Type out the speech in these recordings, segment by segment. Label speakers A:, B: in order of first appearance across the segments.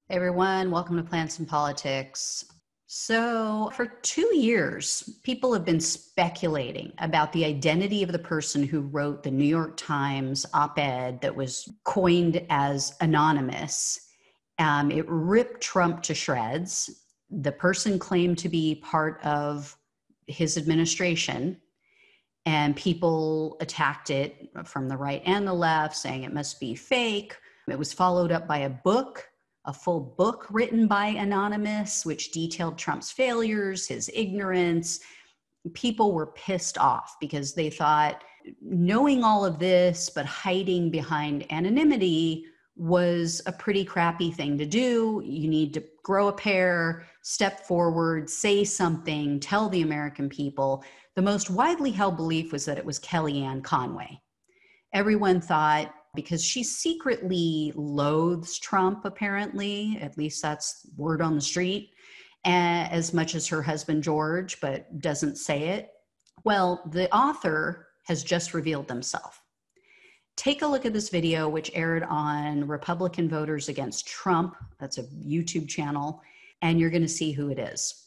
A: Hey everyone, welcome to Plants and Politics. So, for 2 years, people have been speculating about the identity of the person who wrote the New York Times op ed that was coined as anonymous. It ripped Trump to shreds. The person claimed to be part of his administration, and people attacked it from the right and the left, saying it must be fake. It was followed up by a full book written by Anonymous, which detailed Trump's failures, his ignorance. People were pissed off because they thought knowing all of this, but hiding behind anonymity was a pretty crappy thing to do. You need to grow a pair, step forward, say something, tell the American people. The most widely held belief was that it was Kellyanne Conway. Everyone thought, because she secretly loathes Trump, apparently, at least that's word on the street, as much as her husband George, but doesn't say it. Well, the author has just revealed himself. Take a look at this video, which aired on Republican Voters Against Trump. That's a YouTube channel, and you're going to see who it is.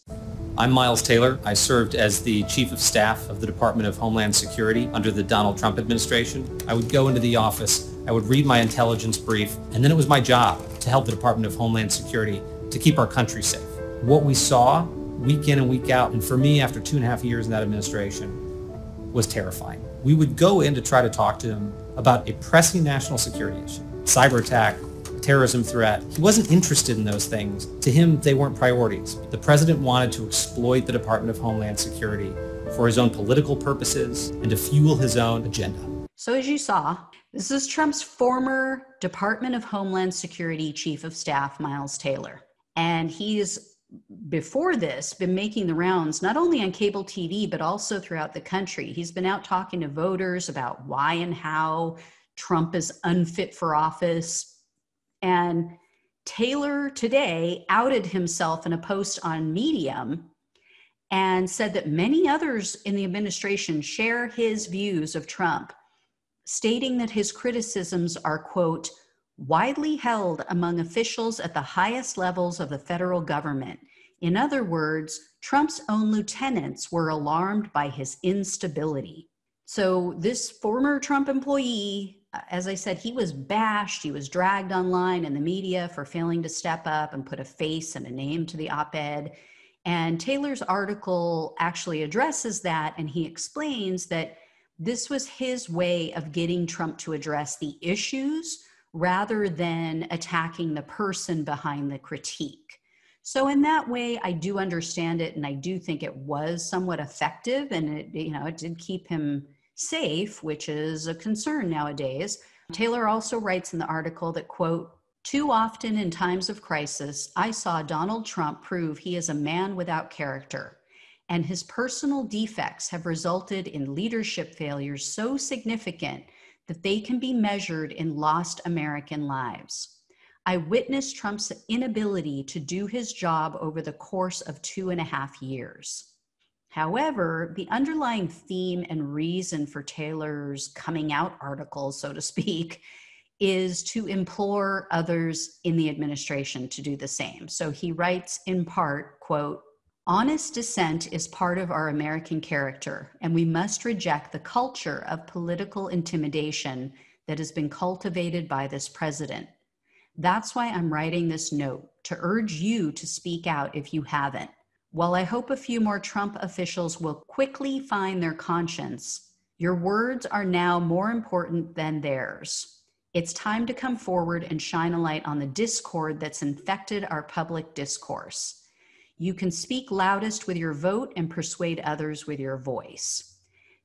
B: I'm Miles Taylor. I served as the Chief of Staff of the Department of Homeland Security under the Donald Trump administration. I would go into the office, I would read my intelligence brief, and then it was my job to help the Department of Homeland Security to keep our country safe. What we saw week in and week out, and for me after 2.5 years in that administration, was terrifying. We would go in to try to talk to him about a pressing national security issue, cyber attack, terrorism threat. He wasn't interested in those things. To him, they weren't priorities. The president wanted to exploit the Department of Homeland Security for his own political purposes and to fuel his own agenda.
A: So as you saw, this is Trump's former Department of Homeland Security Chief of Staff, Miles Taylor. And he's, before this, been making the rounds not only on cable TV, but also throughout the country. He's been out talking to voters about why and how Trump is unfit for office. And Taylor today outed himself in a post on Medium and said that many others in the administration share his views of Trump, stating that his criticisms are, quote, widely held among officials at the highest levels of the federal government. In other words, Trump's own lieutenants were alarmed by his instability. So this former Trump employee, as I said, he was bashed, he was dragged online in the media for failing to step up and put a face and a name to the op-ed. And Taylor's article actually addresses that, and he explains that this was his way of getting Trump to address the issues rather than attacking the person behind the critique. So in that way, I do understand it, and I do think it was somewhat effective, and it did keep him safe, which is a concern nowadays. Taylor also writes in the article that, quote, too often in times of crisis, I saw Donald Trump prove he is a man without character, and his personal defects have resulted in leadership failures so significant that they can be measured in lost American lives. I witnessed Trump's inability to do his job over the course of 2.5 years. However, the underlying theme and reason for Taylor's coming out article, so to speak, is to implore others in the administration to do the same. So he writes in part, quote, honest dissent is part of our American character, and we must reject the culture of political intimidation that has been cultivated by this president. That's why I'm writing this note, to urge you to speak out if you haven't. While I hope a few more Trump officials will quickly find their conscience, your words are now more important than theirs. It's time to come forward and shine a light on the discord that's infected our public discourse. You can speak loudest with your vote and persuade others with your voice.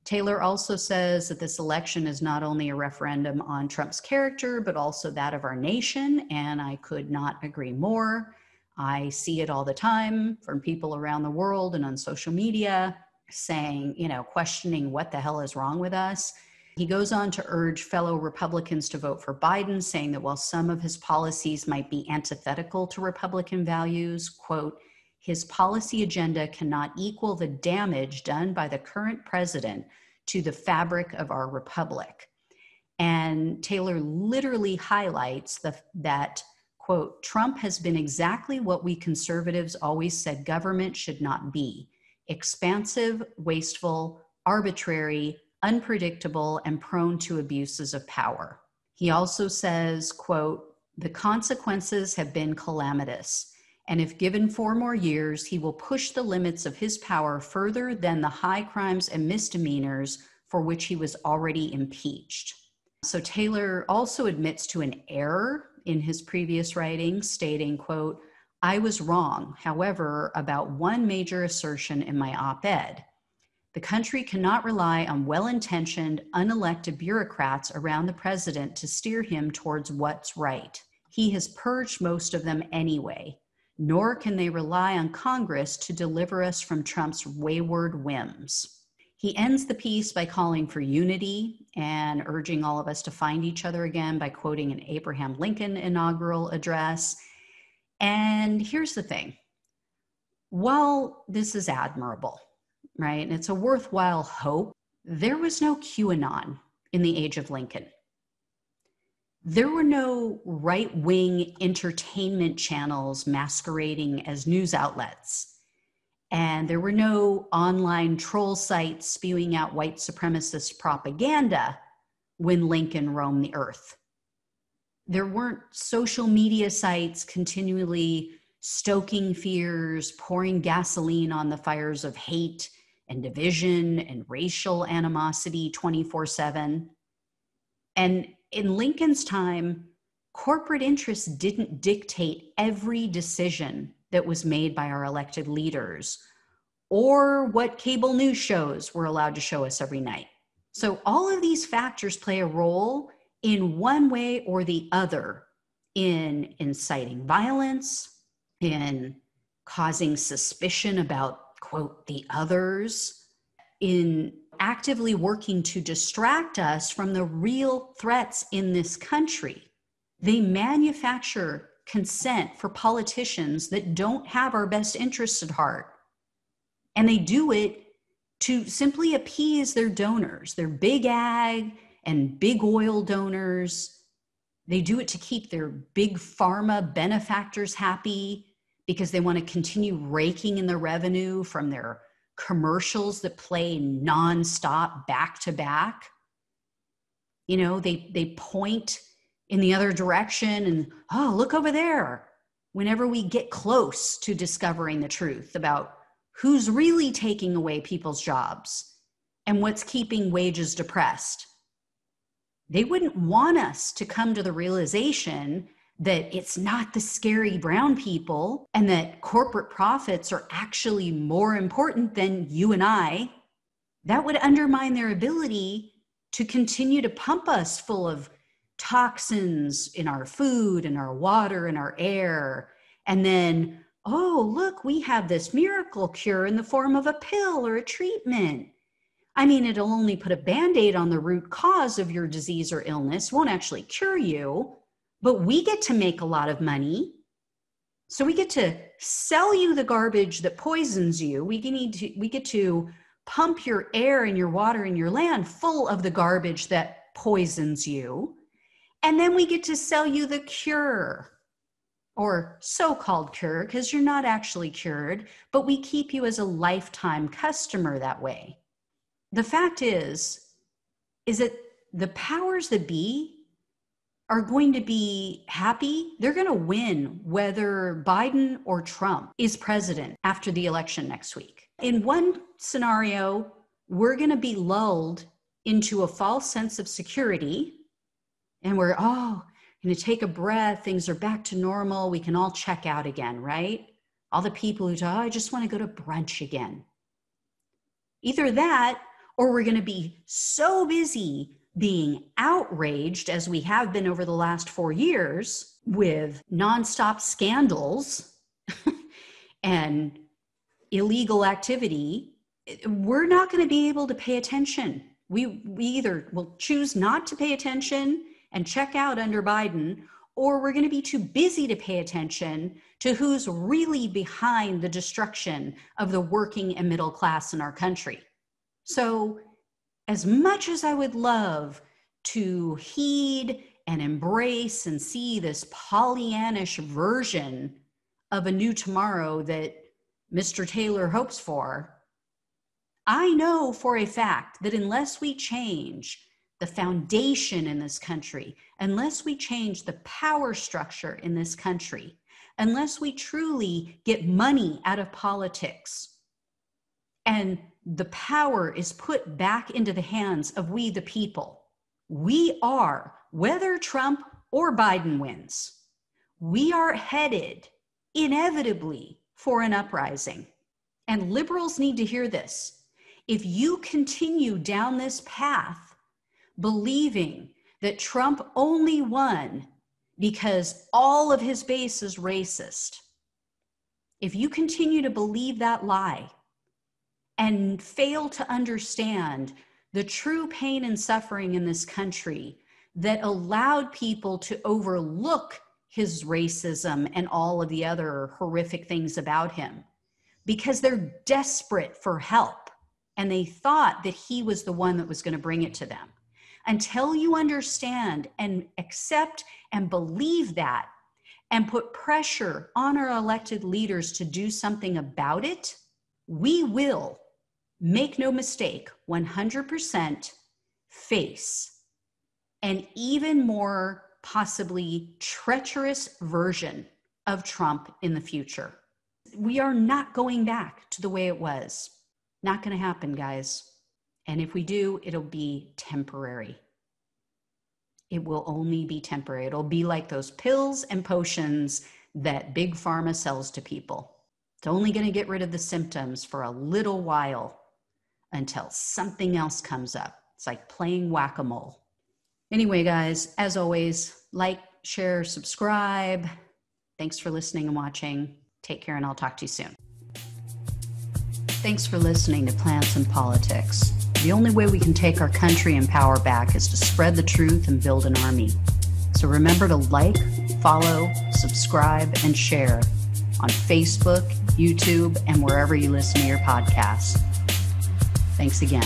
A: Taylor also says that this election is not only a referendum on Trump's character, but also that of our nation, and I could not agree more. I see it all the time from people around the world and on social media saying, questioning what the hell is wrong with us. He goes on to urge fellow Republicans to vote for Biden, saying that while some of his policies might be antithetical to Republican values, quote, his policy agenda cannot equal the damage done by the current president to the fabric of our republic. And Taylor literally highlights that, quote, Trump has been exactly what we conservatives always said government should not be: expansive, wasteful, arbitrary, unpredictable, and prone to abuses of power. He also says, quote, the consequences have been calamitous, and if given 4 more years, he will push the limits of his power further than the high crimes and misdemeanors for which he was already impeached. So Taylor also admits to an error in his previous writings, stating, quote, I was wrong, however, about one major assertion in my op-ed. The country cannot rely on well-intentioned, unelected bureaucrats around the president to steer him towards what's right. He has purged most of them anyway, nor can they rely on Congress to deliver us from Trump's wayward whims. He ends the piece by calling for unity and urging all of us to find each other again by quoting an Abraham Lincoln inaugural address. And here's the thing. While this is admirable, right, and it's a worthwhile hope, there was no QAnon in the age of Lincoln. There were no right-wing entertainment channels masquerading as news outlets. And there were no online troll sites spewing out white supremacist propaganda when Lincoln roamed the earth. There weren't social media sites continually stoking fears, pouring gasoline on the fires of hate and division and racial animosity 24/7. And in Lincoln's time, corporate interests didn't dictate every decision that was made by our elected leaders or what cable news shows were allowed to show us every night. So all of these factors play a role in one way or the other in inciting violence, in causing suspicion about, quote, the others, in actively working to distract us from the real threats in this country. They manufacture consent for politicians that don't have our best interests at heart. And they do it to simply appease their donors, their big ag and big oil donors. They do it to keep their big pharma benefactors happy because they want to continue raking in the revenue from their commercials that play nonstop back to back. You know, they point in the other direction and, oh, look over there, whenever we get close to discovering the truth about who's really taking away people's jobs and what's keeping wages depressed. They wouldn't want us to come to the realization that it's not the scary brown people and that corporate profits are actually more important than you and I. That would undermine their ability to continue to pump us full of toxins in our food, in our water, in our air. And then, oh, look, we have this miracle cure in the form of a pill or a treatment. I mean, it'll only put a Band-Aid on the root cause of your disease or illness, won't actually cure you, but we get to make a lot of money. So we get to sell you the garbage that poisons you. We get to pump your air and your water and your land full of the garbage that poisons you. And then we get to sell you the cure, or so-called cure, because you're not actually cured, but we keep you as a lifetime customer that way. The fact is that the powers that be are going to be happy. They're going to win whether Biden or Trump is president after the election next week. In one scenario, we're going to be lulled into a false sense of security, and we're, going to take a breath. Things are back to normal. We can all check out again, right? All the people who I just want to go to brunch again. Either that, or we're going to be so busy being outraged, as we have been over the last 4 years, with nonstop scandals and illegal activity, we're not going to be able to pay attention. We either will choose not to pay attention and check out under Biden, or we're going to be too busy to pay attention to who's really behind the destruction of the working and middle class in our country. So as much as I would love to heed and embrace and see this Pollyannish version of a new tomorrow that Mr. Taylor hopes for, I know for a fact that unless we change the foundation in this country, unless we change the power structure in this country, unless we truly get money out of politics and the power is put back into the hands of we the people, we are, whether Trump or Biden wins, we are headed inevitably for an uprising. And liberals need to hear this. If you continue down this path, believing that Trump only won because all of his base is racist, if you continue to believe that lie and fail to understand the true pain and suffering in this country that allowed people to overlook his racism and all of the other horrific things about him because they're desperate for help and they thought that he was the one that was going to bring it to them. Until you understand and accept and believe that and put pressure on our elected leaders to do something about it, we will, make no mistake, 100% face an even more possibly treacherous version of Trump in the future. We are not going back to the way it was. Not going to happen, guys. And if we do, it'll be temporary. It will only be temporary. It'll be like those pills and potions that Big Pharma sells to people. It's only going to get rid of the symptoms for a little while until something else comes up. It's like playing whack-a-mole. Anyway, guys, as always, like, share, subscribe. Thanks for listening and watching. Take care, and I'll talk to you soon. Thanks for listening to Plants and Politics. The only way we can take our country and power back is to spread the truth and build an army. So remember to like, follow, subscribe, and share on Facebook, YouTube, and wherever you listen to your podcasts. Thanks again.